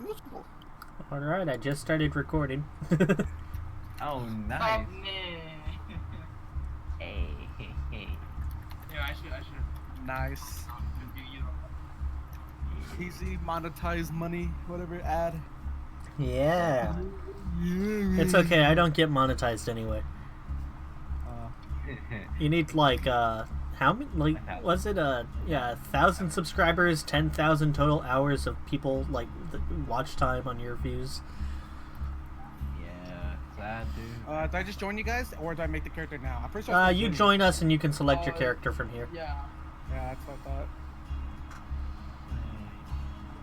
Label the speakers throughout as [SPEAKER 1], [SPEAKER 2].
[SPEAKER 1] musical.
[SPEAKER 2] Alright, I just started recording.
[SPEAKER 3] Oh, nice.
[SPEAKER 4] Hey.
[SPEAKER 1] Yeah, I should. Nice. Easy, monetized money, whatever, ad.
[SPEAKER 2] Yeah. It's okay, I don't get monetized anyway. You need like how many, like, was it 1,000 subscribers, 10,000 total hours of people like watch time on your views.
[SPEAKER 3] Yeah, sad dude.
[SPEAKER 1] Do I just join you guys, or do I make the character now? I'm pretty sure.
[SPEAKER 2] You join us and you can select your character from here.
[SPEAKER 1] Yeah, that's what I thought.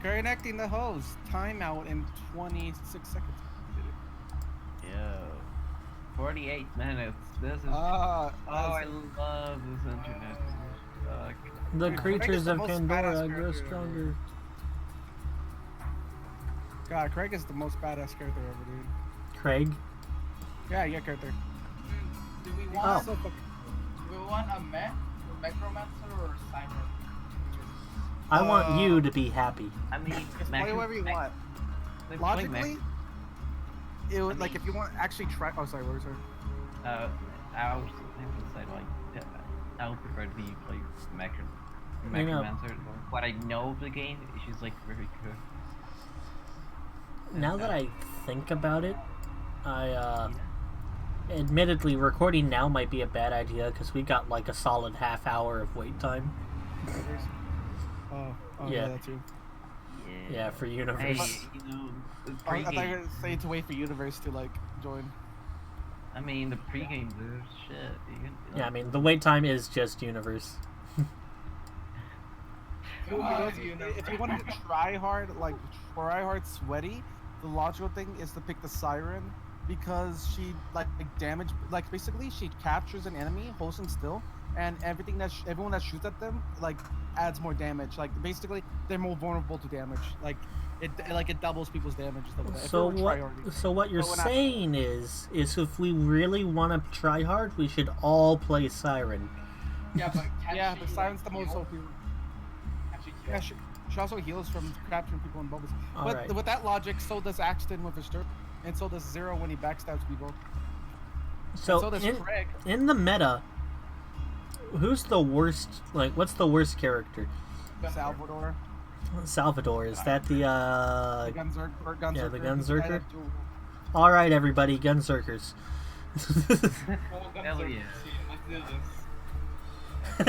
[SPEAKER 1] Connecting the host. Timeout in 26 seconds.
[SPEAKER 3] Yo, 48 minutes. This is. I love this internet. Fuck.
[SPEAKER 2] The creatures of Pandora grow stronger.
[SPEAKER 1] God, Craig is the most badass character ever, dude.
[SPEAKER 2] Craig?
[SPEAKER 1] Yeah, character.
[SPEAKER 5] Do we want a Necromancer or Cyber?
[SPEAKER 2] I want you to be happy.
[SPEAKER 3] I mean,
[SPEAKER 1] play whatever you want. Logically, it would, like, if you want to actually try. Oh, sorry, what was her?
[SPEAKER 3] I was thinking to say, like, I would prefer to be play Necromancer. What I know of the game, she's like very good.
[SPEAKER 2] Now that I think about it, admittedly, recording now might be a bad idea because we got like a solid half hour of wait time. Yeah,
[SPEAKER 1] that too.
[SPEAKER 2] Yeah, for Universe.
[SPEAKER 3] Hey, you know,
[SPEAKER 1] I thought you were saying to wait for Universe to like join.
[SPEAKER 3] I mean, the pregame, dude, shit.
[SPEAKER 2] Yeah, I mean, the wait time is just Universe.
[SPEAKER 1] If you want to try hard, sweaty, the logical thing is to pick the Siren because she basically she captures an enemy, holds them still, and everyone that shoots at them adds more damage. Like basically they're more vulnerable to damage. It doubles people's damage and stuff like that.
[SPEAKER 2] So what you're saying is if we really want to try hard, we should all play Siren.
[SPEAKER 5] Yeah, but
[SPEAKER 1] Siren's the most OP. Yeah, she also heals from capturing people in bubbles. But with that logic, so does Axton with his turret, and so does Zero when he backstabs people.
[SPEAKER 2] So
[SPEAKER 1] does Craig.
[SPEAKER 2] In the meta, who's the worst? Like, what's the worst character?
[SPEAKER 1] Salvador.
[SPEAKER 2] Salvador, is that the
[SPEAKER 1] Gunzerker?
[SPEAKER 2] Yeah, the Gunzerker. All right, everybody, Gunzerkers.
[SPEAKER 3] Hell yeah.
[SPEAKER 5] Let's do this.
[SPEAKER 1] We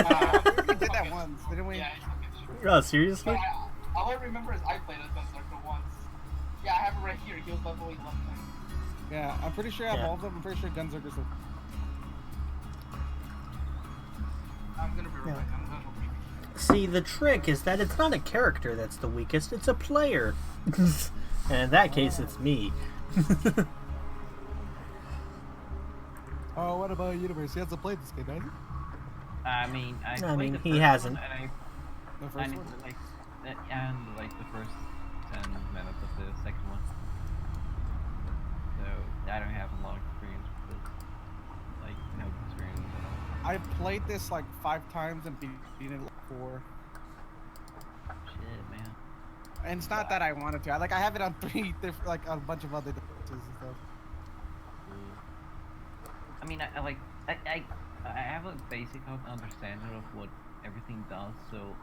[SPEAKER 1] did that once, didn't we?
[SPEAKER 5] Yeah.
[SPEAKER 2] Oh, seriously?
[SPEAKER 5] All I remember is I played as Gunzerker once. Yeah, I have it right here. He was level 11.
[SPEAKER 1] Yeah, I'm pretty sure I have all of them. I'm pretty sure Gunzerker's the...
[SPEAKER 5] I'm gonna be right back.
[SPEAKER 2] See, the trick is that it's not a character that's the weakest, it's a player. And in that case, it's me.
[SPEAKER 1] Oh, what about Universe? He hasn't played this game, has he?
[SPEAKER 3] I mean,
[SPEAKER 2] he hasn't.
[SPEAKER 1] The first one?
[SPEAKER 3] And the first 10 minutes of the second one. So I don't have a lot of experience with this. No experience at all.
[SPEAKER 1] I've played this 5 times and beaten it 4.
[SPEAKER 3] Shit, man.
[SPEAKER 1] And it's not that I wanted to. I have it on 3 different, a bunch of other differences and stuff.
[SPEAKER 3] I mean, I have a basic understanding of what everything does, so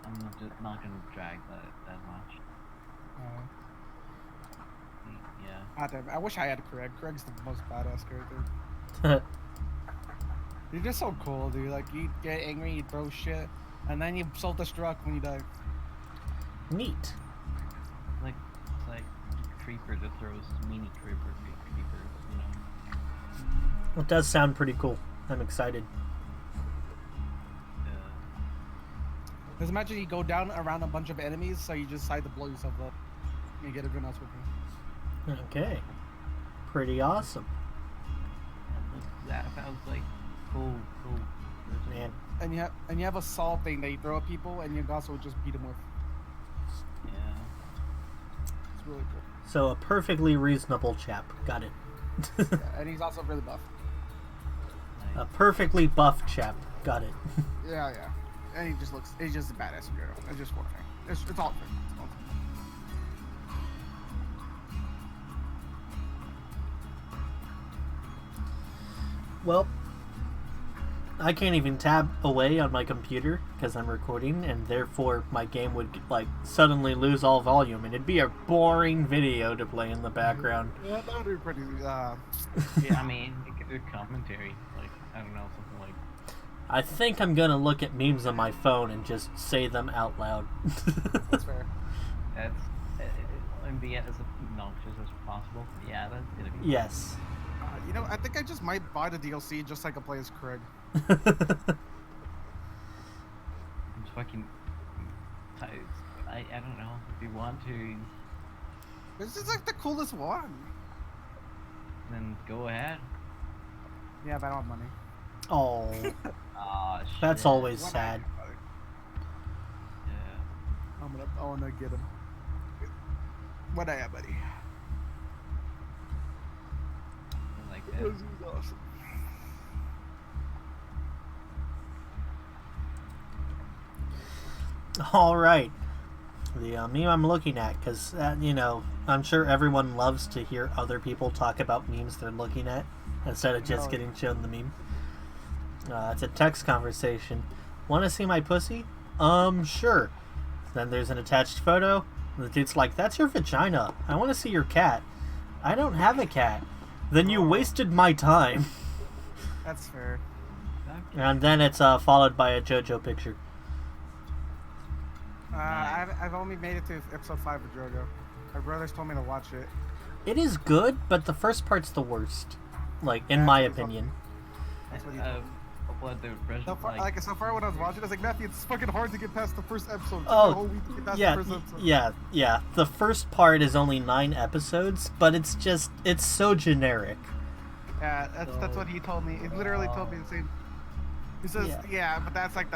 [SPEAKER 3] I'm not gonna drag that much. Yeah.
[SPEAKER 1] God damn, I wish I had Craig. Craig's the most badass character. You're just so cool, dude. You get angry, you throw shit, and then you self-destruct when you die.
[SPEAKER 2] Neat.
[SPEAKER 3] It's like Creeper that throws mini creepers, you know.
[SPEAKER 2] Well, it does sound pretty cool. I'm excited.
[SPEAKER 1] Because imagine you go down around a bunch of enemies, so you just decide to blow yourself up. And get everyone else with you.
[SPEAKER 2] Okay. Pretty awesome.
[SPEAKER 3] That sounds cool.
[SPEAKER 2] Man.
[SPEAKER 1] And you have a saw thing that you throw at people, and you also just beat them with.
[SPEAKER 3] Yeah.
[SPEAKER 1] It's really cool.
[SPEAKER 2] So a perfectly reasonable chap. Got it.
[SPEAKER 1] Yeah, and he's also really buff.
[SPEAKER 2] A perfectly buff chap. Got it.
[SPEAKER 1] Yeah. And he's just a badass hero. It's just one thing. It's all thing.
[SPEAKER 2] Well, I can't even tab away on my computer because I'm recording, and therefore my game would like suddenly lose all volume, and it'd be a boring video to play in the background.
[SPEAKER 1] Yeah, that would be pretty.
[SPEAKER 3] Yeah, I mean, good commentary. Like, I don't know, something like.
[SPEAKER 2] I think I'm gonna look at memes on my phone and just say them out loud.
[SPEAKER 1] That's fair.
[SPEAKER 3] That's and be as obnoxious as possible. Yeah, that's gonna be.
[SPEAKER 2] Yes.
[SPEAKER 1] You know, I think I just might buy the DLC just so I can play as Craig.
[SPEAKER 3] I'm fucking. I don't know if you want to,
[SPEAKER 1] This is like the coolest one.
[SPEAKER 3] then go ahead.
[SPEAKER 1] Yeah, but I don't have money.
[SPEAKER 2] Oh,
[SPEAKER 3] Ah, shit.
[SPEAKER 2] that's always
[SPEAKER 1] What
[SPEAKER 2] sad.
[SPEAKER 3] Yeah.
[SPEAKER 1] I wanna get him. What I have, buddy?
[SPEAKER 3] Like
[SPEAKER 1] This
[SPEAKER 3] that.
[SPEAKER 1] is awesome.
[SPEAKER 2] All right. The meme I'm looking at, because, you know, I'm sure everyone loves to hear other people talk about memes they're looking at instead of just
[SPEAKER 1] No.
[SPEAKER 2] getting shown the meme. It's a text conversation. Want to see my pussy? Sure. Then there's an attached photo. The dude's like, that's your vagina. I want to see your cat. I don't have a cat. Then you wasted my time.
[SPEAKER 1] That's fair.
[SPEAKER 2] And then it's followed by a JoJo picture.
[SPEAKER 1] I've only made it to episode 5 of JoJo. My brothers told me to watch it.
[SPEAKER 2] It is good, but the first part's the worst. Like, in
[SPEAKER 1] Yeah,
[SPEAKER 2] my
[SPEAKER 1] it's-
[SPEAKER 2] opinion.
[SPEAKER 1] That's what he told me.
[SPEAKER 3] What the impression
[SPEAKER 1] So far when I was watching, I was like, Matthew, it's fucking hard to get past the first episode. It took me
[SPEAKER 2] Oh,
[SPEAKER 1] a whole week to get past
[SPEAKER 2] Yeah,
[SPEAKER 1] the first episode.
[SPEAKER 2] yeah. The first part is only 9 episodes, but it's so generic.
[SPEAKER 1] Yeah, that's what he told me. He literally told me the same. He says,
[SPEAKER 2] Yeah.
[SPEAKER 1] yeah, but that's like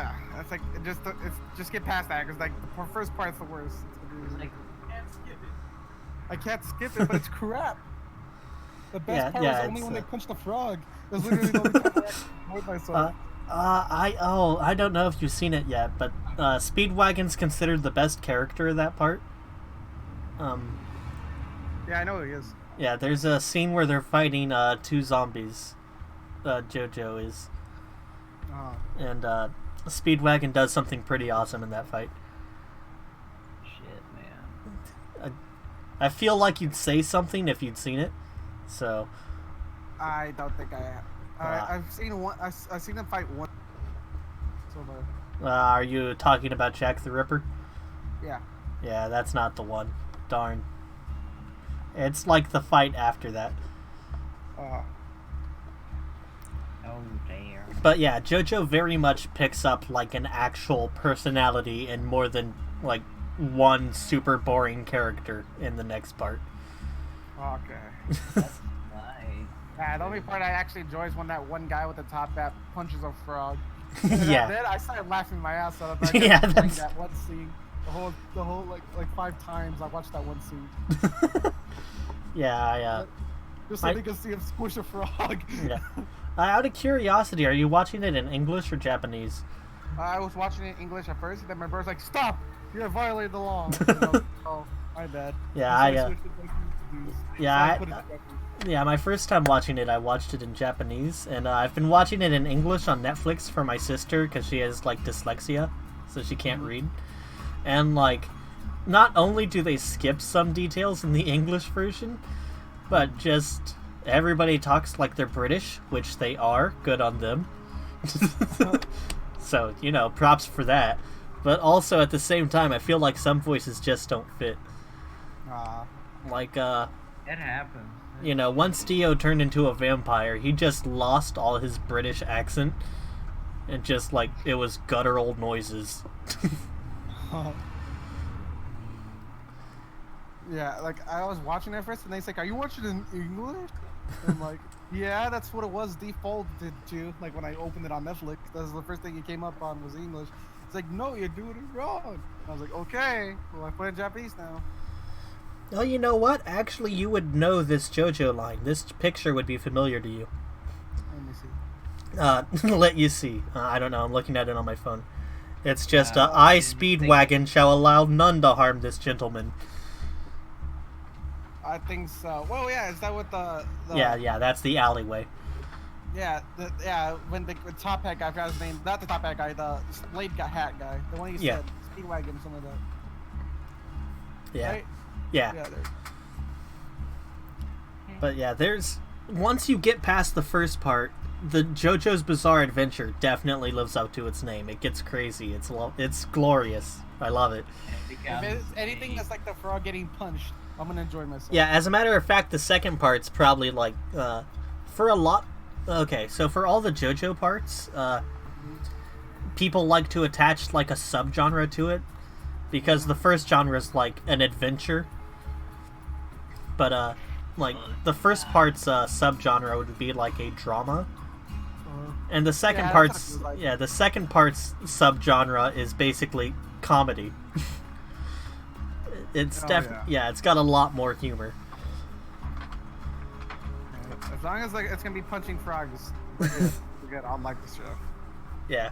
[SPEAKER 1] just get past that because like the first part's the worst.
[SPEAKER 3] like,
[SPEAKER 1] I can't skip it, but it's crap. The best
[SPEAKER 2] Yeah,
[SPEAKER 1] part
[SPEAKER 2] yeah,
[SPEAKER 1] was only
[SPEAKER 2] it's,
[SPEAKER 1] when they punched the frog. That's literally the only time I actually enjoyed myself.
[SPEAKER 2] I don't know if you've seen it yet, but Speedwagon's considered the best character of that part.
[SPEAKER 1] Yeah, I know who he is.
[SPEAKER 2] Yeah, there's a scene where they're fighting 2 zombies. JoJo is, and Speedwagon does something pretty awesome in that fight.
[SPEAKER 3] shit, man.
[SPEAKER 2] I feel like you'd say something if you'd seen it, so.
[SPEAKER 1] I don't think I have. I've seen one. I've seen them fight one. So
[SPEAKER 2] Are you talking about Jack the Ripper?
[SPEAKER 1] yeah.
[SPEAKER 2] Yeah, that's not the one. Darn. It's like the fight after that.
[SPEAKER 3] Oh, damn.
[SPEAKER 2] But yeah, JoJo very much picks up like an actual personality and more than like one super boring character in the next part.
[SPEAKER 1] Okay.
[SPEAKER 3] Nice.
[SPEAKER 1] Yeah, the only part I actually enjoy is when that one guy with the top hat punches a frog.
[SPEAKER 2] Yeah.
[SPEAKER 1] Then I started laughing my ass off. I
[SPEAKER 2] Yeah,
[SPEAKER 1] kept playing
[SPEAKER 2] that's-
[SPEAKER 1] that one scene. The whole like 5 times I watched that one scene.
[SPEAKER 2] Yeah,
[SPEAKER 1] Just so
[SPEAKER 2] I-
[SPEAKER 1] they could see him squish a frog.
[SPEAKER 2] yeah. Out of curiosity, are you watching it in English or Japanese?
[SPEAKER 1] I was watching it in English at first, and then my brother's like, "Stop! You're violating the law." And I was like, oh, my bad.
[SPEAKER 2] Yeah,
[SPEAKER 1] So
[SPEAKER 2] I,
[SPEAKER 1] switched it back to Japanese.
[SPEAKER 2] yeah,
[SPEAKER 1] So
[SPEAKER 2] I-
[SPEAKER 1] put it back in.
[SPEAKER 2] Yeah, my first time watching it, I watched it in Japanese, and I've been watching it in English on Netflix for my sister because she has like dyslexia, so she can't read. And like, not only do they skip some details in the English version, but just everybody talks like they're British, which they are. Good on them. So, you know, props for that. But also at the same time, I feel like some voices just don't fit. Like,
[SPEAKER 3] It happens.
[SPEAKER 2] you know, once Dio turned into a vampire, he just lost all his British accent. And just, like, it was guttural noises.
[SPEAKER 1] Yeah, like I was watching it first, and he's like, "Are you watching it in English?" And I'm like, "Yeah, that's what it was defaulted to." Like when I opened it on Netflix, that's the first thing it came up on was English. It's like, "No, you're doing it wrong." And I was like, "Okay, well I put it in Japanese now."
[SPEAKER 2] Oh, you know what? Actually, you would know this JoJo line. This picture would be familiar to you.
[SPEAKER 1] Let me see.
[SPEAKER 2] Let you see. I don't know. I'm looking at it on my phone. It's just,
[SPEAKER 3] I
[SPEAKER 2] I,
[SPEAKER 3] didn't
[SPEAKER 2] Speedwagon, shall allow none to harm this gentleman.
[SPEAKER 1] I think so. Well, yeah, is that what the
[SPEAKER 2] Yeah, that's the alleyway.
[SPEAKER 1] yeah, when the top hat guy, I forgot his name. Not the top hat guy, the blade guy, hat guy. The one you
[SPEAKER 2] Yeah.
[SPEAKER 1] said, Speedwagon, something like that.
[SPEAKER 2] Yeah.
[SPEAKER 1] Right?
[SPEAKER 2] Yeah.
[SPEAKER 1] Yeah, there.
[SPEAKER 2] But yeah, there's once you get past the first part, the JoJo's Bizarre Adventure definitely lives up to its name. It gets crazy. It's glorious. I love it.
[SPEAKER 1] If it's anything that's like the frog getting punched, I'm gonna enjoy myself.
[SPEAKER 2] Yeah, as a matter of fact, the second part's probably like for a lot. Okay, so for all the JoJo parts, people like to attach like a subgenre to it because the first genre is like an adventure, but like the first part's subgenre would be like a drama. And the second
[SPEAKER 1] Yeah,
[SPEAKER 2] part's
[SPEAKER 1] that's what I feel like.
[SPEAKER 2] the second part's subgenre is basically comedy. It's it's got a lot more humor.
[SPEAKER 1] As long as like it's gonna be punching frogs, we're good. I'll like this show.
[SPEAKER 2] Yeah.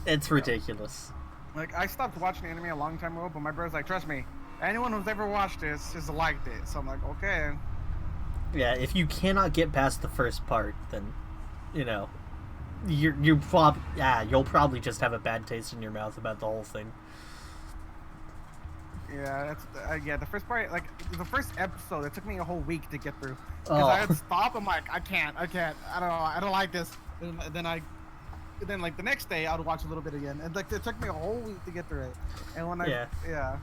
[SPEAKER 2] It's ridiculous.
[SPEAKER 1] Like I stopped watching anime a long time ago, but my brother's like, trust me, anyone who's ever watched this has liked it. So I'm like, okay.
[SPEAKER 2] Yeah, if you cannot get past the first part, then you know you'll probably just have a bad taste in your mouth about the whole thing.
[SPEAKER 1] Yeah, that's yeah. The first part, like the first episode, it took me a whole week to get through because
[SPEAKER 2] Oh.
[SPEAKER 1] I had to stop. I'm like, I can't. I don't know. I don't like this. And then like the next day, I would watch a little bit again, and like it took me a whole week to get through it. And when
[SPEAKER 2] Yeah.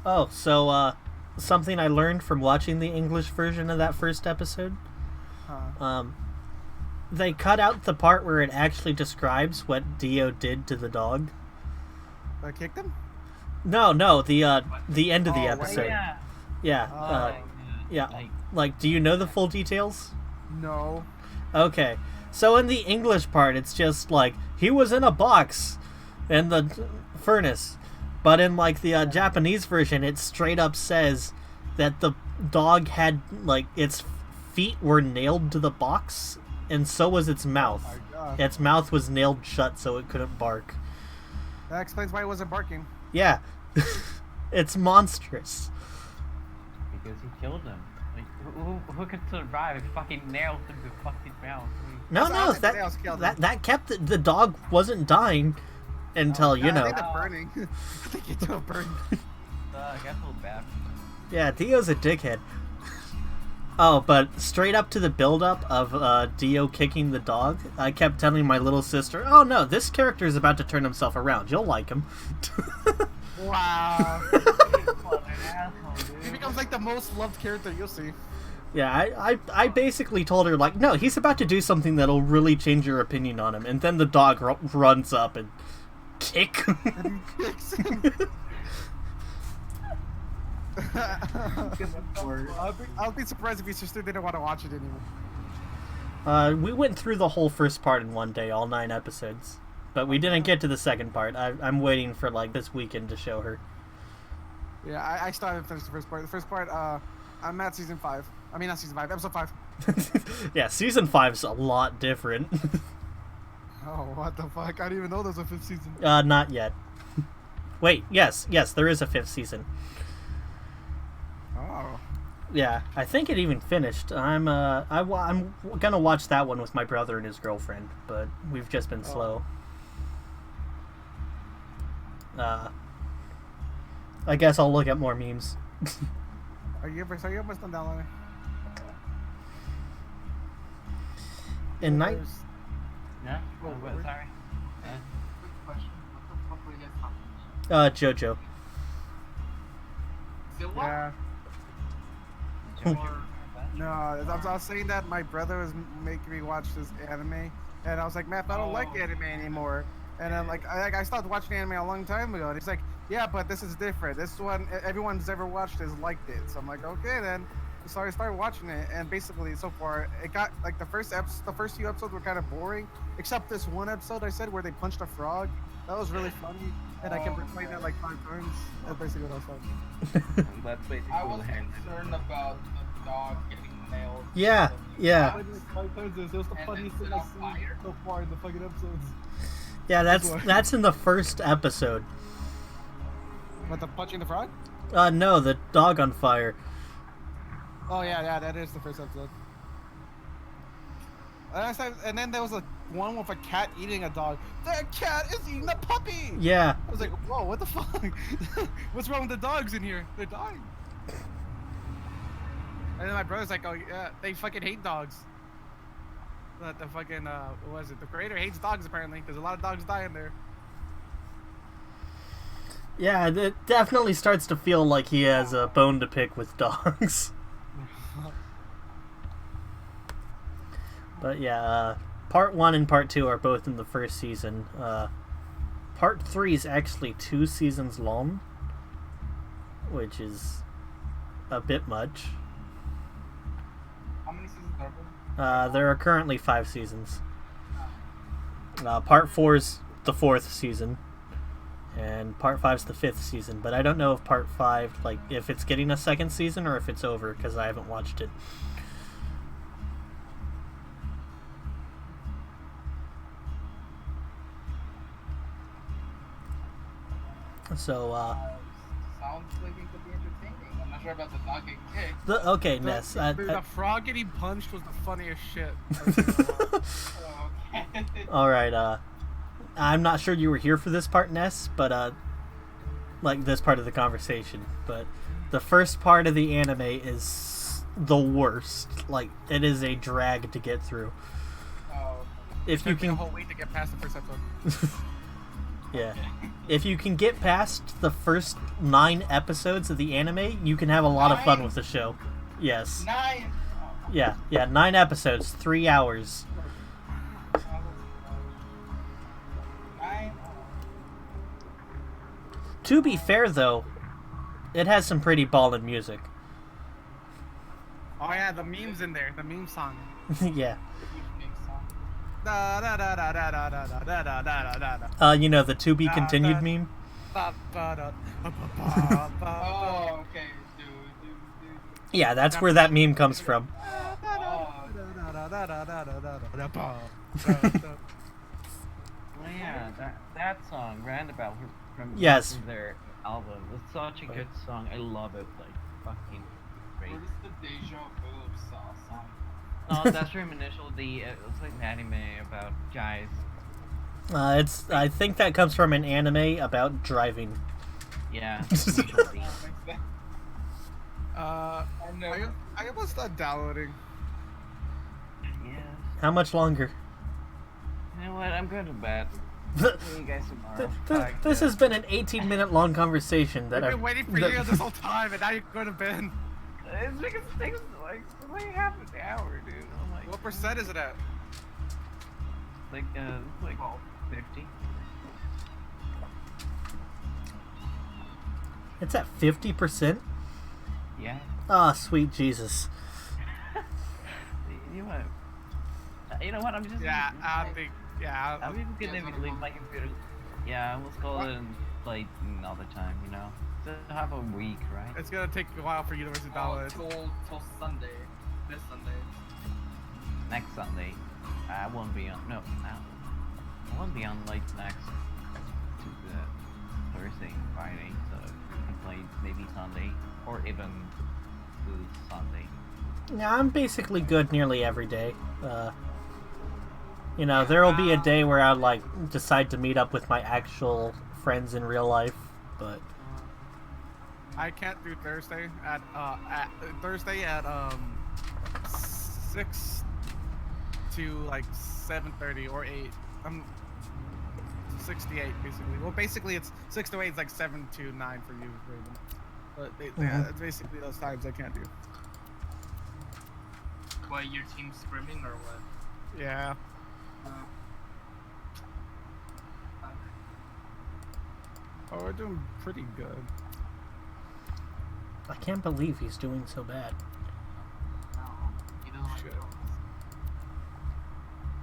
[SPEAKER 2] Oh, so something I learned from watching the English version of that first episode. They cut out the part where it actually describes what Dio did to the dog.
[SPEAKER 1] I kicked him.
[SPEAKER 2] No, the end of the
[SPEAKER 1] Oh,
[SPEAKER 2] episode.
[SPEAKER 3] Yeah.
[SPEAKER 2] Yeah.
[SPEAKER 1] Oh.
[SPEAKER 2] Yeah.
[SPEAKER 3] Like,
[SPEAKER 2] Like, do you know the full details?
[SPEAKER 1] No.
[SPEAKER 2] Okay. So in the English part, it's just like he was in a box in the furnace, but in like the Japanese version, it straight up says that the dog had like its feet were nailed to the box, and so was its mouth.
[SPEAKER 1] Oh my God.
[SPEAKER 2] Its mouth was nailed shut so it couldn't bark.
[SPEAKER 1] That explains why it wasn't barking.
[SPEAKER 2] Yeah. It's monstrous.
[SPEAKER 3] because he killed him. Like, who could survive fucking nails in the fucking mouth?
[SPEAKER 2] No,
[SPEAKER 1] That's how
[SPEAKER 2] no,
[SPEAKER 1] the nails killed him.
[SPEAKER 2] that kept the dog wasn't dying until you
[SPEAKER 1] I
[SPEAKER 2] know.
[SPEAKER 1] think they're burning. I think it's still burning.
[SPEAKER 3] I got a little bad.
[SPEAKER 2] Yeah, Dio's a dickhead. Oh, but straight up to the build-up of Dio kicking the dog, I kept telling my little sister, "Oh no, this character is about to turn himself around. You'll like him."
[SPEAKER 1] Wow.
[SPEAKER 3] What an asshole,
[SPEAKER 1] He
[SPEAKER 3] dude.
[SPEAKER 1] becomes like the most loved character you'll see.
[SPEAKER 2] Yeah, I basically told her like, no, he's about to do something that'll really change your opinion on him, and then the dog runs up and kick.
[SPEAKER 1] And he kicks him. I'll be surprised if your sister didn't want to watch it anymore.
[SPEAKER 2] We went through the whole first part in one day, all 9 episodes, but we didn't get to the second part. I'm waiting for like this weekend to show her.
[SPEAKER 1] Yeah, I started and finished the first part. The first part, I'm at season 5. I mean, not season 5, episode 5.
[SPEAKER 2] Yeah, season 5's a lot different.
[SPEAKER 1] Oh, what the fuck? I didn't even know there was a 5th season.
[SPEAKER 2] Not yet. Wait, yes, there is a 5th season.
[SPEAKER 1] Oh.
[SPEAKER 2] Yeah, I think it even finished. I'm gonna watch that one with my brother and his girlfriend, but we've just been slow. I guess I'll look at more memes.
[SPEAKER 1] Are you almost done downloading?
[SPEAKER 2] In night,
[SPEAKER 3] Yeah?
[SPEAKER 1] Oh,
[SPEAKER 3] Oh,
[SPEAKER 1] word.
[SPEAKER 3] sorry.
[SPEAKER 5] Quick question. What the fuck were you guys talking about?
[SPEAKER 2] JoJo.
[SPEAKER 5] Zilla?
[SPEAKER 1] Yeah.
[SPEAKER 5] Or...
[SPEAKER 1] No, I was saying that my brother was making me watch this anime, and I was like, Matt, I don't like
[SPEAKER 5] Oh.
[SPEAKER 1] anime anymore. And I'm like, I stopped watching anime a long time ago. And he's like, yeah, but this is different. This one, everyone's ever watched has liked it. So I'm like, okay then. So I started watching it, and basically so far it got like the first few episodes were kind of boring, except this one episode I said where they punched a frog. That was really funny, and I kept replaying that like 5 times. That's basically what I was talking.
[SPEAKER 3] That's basically
[SPEAKER 5] I was
[SPEAKER 3] the hand.
[SPEAKER 5] concerned about the dog getting nailed.
[SPEAKER 2] Yeah, yeah.
[SPEAKER 1] It was the funniest thing I've seen so far in the fucking episodes.
[SPEAKER 2] Yeah, that's in the first episode.
[SPEAKER 1] What, the punching the frog?
[SPEAKER 2] No, the dog on fire.
[SPEAKER 1] Oh yeah, that is the first episode. And then there was one with a cat eating a dog. That cat is eating a puppy.
[SPEAKER 2] Yeah.
[SPEAKER 1] I was like, whoa, what the fuck? What's wrong with the dogs in here? They're dying. And then my brother's like, oh yeah, they fucking hate dogs. The fucking what was it? The creator hates dogs apparently, because a lot of dogs die in there.
[SPEAKER 2] Yeah, it definitely starts to feel like he has a bone to pick with dogs. But yeah, part 1 and part 2 are both in the first season. Part 3 is actually 2 seasons long, which is a bit much.
[SPEAKER 5] How many seasons are there?
[SPEAKER 2] There are currently 5 seasons. Part 4 is the 4th season, and part 5 is the 5th season. But I don't know if part 5, like, if it's getting a second season or if it's over, because I haven't watched it. So,
[SPEAKER 5] Sounds like it could be entertaining. I'm not sure about the dog getting kicked.
[SPEAKER 2] okay, Ness.
[SPEAKER 1] The frog getting punched was the funniest shit.
[SPEAKER 5] Oh, okay.
[SPEAKER 2] Alright, I'm not sure you were here for this part, Ness, but, like, this part of the conversation, but the first part of the anime is the worst. Like, it is a drag to get through.
[SPEAKER 5] Oh,
[SPEAKER 2] If you
[SPEAKER 1] Took me a
[SPEAKER 2] can...
[SPEAKER 1] whole week to get past the first episode.
[SPEAKER 2] Yeah. If you can get past the first 9 episodes of the anime, you can have a lot of fun
[SPEAKER 5] 9?
[SPEAKER 2] with the show. Yes.
[SPEAKER 5] 9.
[SPEAKER 2] Yeah, 9 episodes, 3 hours.
[SPEAKER 5] 9.
[SPEAKER 2] To be fair, though, it has some pretty ballin' music.
[SPEAKER 1] Oh yeah, the memes in there, the meme song.
[SPEAKER 2] Yeah.
[SPEAKER 1] Da da da da da da da da da da da da.
[SPEAKER 2] You know, the to be continued meme?
[SPEAKER 1] Ba, ba, da, ba, ba, ba, ba.
[SPEAKER 5] Oh, okay. Dude.
[SPEAKER 2] Yeah, that's where that meme comes from.
[SPEAKER 5] Oh,
[SPEAKER 3] Well, yeah, that song, Roundabout, from
[SPEAKER 2] Yes.
[SPEAKER 3] their album, was such a good song. I love it, like, fucking great.
[SPEAKER 5] what is the deja vu song?
[SPEAKER 3] No, that's from initial D. It's like an anime about guys.
[SPEAKER 2] I think that comes from an anime about driving.
[SPEAKER 3] Yeah. Initial D.
[SPEAKER 5] I know.
[SPEAKER 1] I almost stopped downloading.
[SPEAKER 3] Yes.
[SPEAKER 2] How much longer?
[SPEAKER 3] You know what? I'm going to bed. See you guys tomorrow. Fuck,
[SPEAKER 2] This
[SPEAKER 3] yeah.
[SPEAKER 2] has been an 18-minute long conversation that
[SPEAKER 1] I've
[SPEAKER 2] I've
[SPEAKER 1] been waiting for you this whole time, and now you're going to bed.
[SPEAKER 3] It's because it takes like half an hour, dude. I'm like,
[SPEAKER 1] What percent is it at?
[SPEAKER 3] like 50.
[SPEAKER 2] It's at 50%?
[SPEAKER 3] Yeah.
[SPEAKER 2] Ah, sweet Jesus.
[SPEAKER 3] You know, you know what? I'm just.
[SPEAKER 1] Yeah, I think. Yeah,
[SPEAKER 3] I'm just gonna leave my computer. Yeah, we'll call it and play all the time. You know, to have a week, right?
[SPEAKER 1] it's gonna take a while for Universal to download.
[SPEAKER 5] Till Sunday. This Sunday.
[SPEAKER 3] Next Sunday, I won't be on. No, I won't be on like next to the Thursday and Friday, so we can play maybe Sunday or even the Sunday.
[SPEAKER 2] Yeah, I'm basically good nearly every day. You know, there will be a day where I like decide to meet up with my actual friends in real life, but
[SPEAKER 1] I can't do Thursday at 6 to like 7:30 or 8. I'm 6 to 8 basically. Well, basically it's 6 to 8 is like 7 to 9 for you, Raven. But yeah, it's basically those times I can't do.
[SPEAKER 5] What, your team's scrimming or what?
[SPEAKER 1] Yeah. Oh, we're doing pretty good.
[SPEAKER 2] I can't believe he's doing so bad.
[SPEAKER 5] No, he doesn't like
[SPEAKER 1] Shit.
[SPEAKER 5] girls.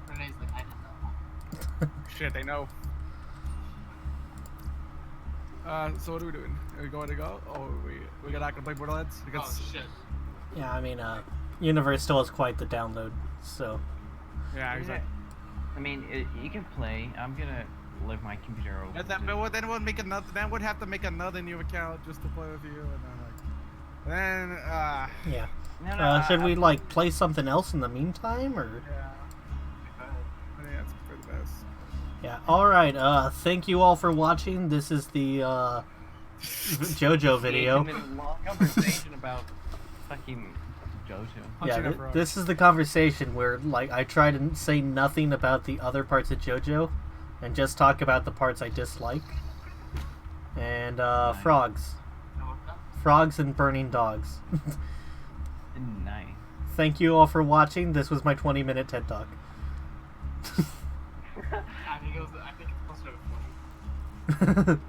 [SPEAKER 5] Renee's like, I didn't know.
[SPEAKER 1] Shit, they know. So what are we doing? Are we going to go? Oh, we not gonna play Borderlands? Because
[SPEAKER 5] Oh shit.
[SPEAKER 2] Yeah, I mean, Universe still has quite the download, so...
[SPEAKER 1] yeah, exactly.
[SPEAKER 3] I mean, you can play. I'm gonna leave my computer open.
[SPEAKER 1] Yeah, but then we'll make another. Then we'd have to make another new account just to play with you, and
[SPEAKER 2] Yeah.
[SPEAKER 3] No,
[SPEAKER 2] Should we, like, play something else in the meantime, or...?
[SPEAKER 1] yeah.
[SPEAKER 2] Yeah. All right. Thank you all for watching. This is the JoJo video.
[SPEAKER 3] 8-minute long conversation about fucking JoJo.
[SPEAKER 2] Yeah.
[SPEAKER 1] Punching a frog.
[SPEAKER 2] This is the conversation where like I try to say nothing about the other parts of JoJo, and just talk about the parts I dislike. And frogs, frogs and burning dogs.
[SPEAKER 3] Nice.
[SPEAKER 2] Thank you all for watching. This was my 20-minute TED Talk.
[SPEAKER 5] I think it's closer to 20.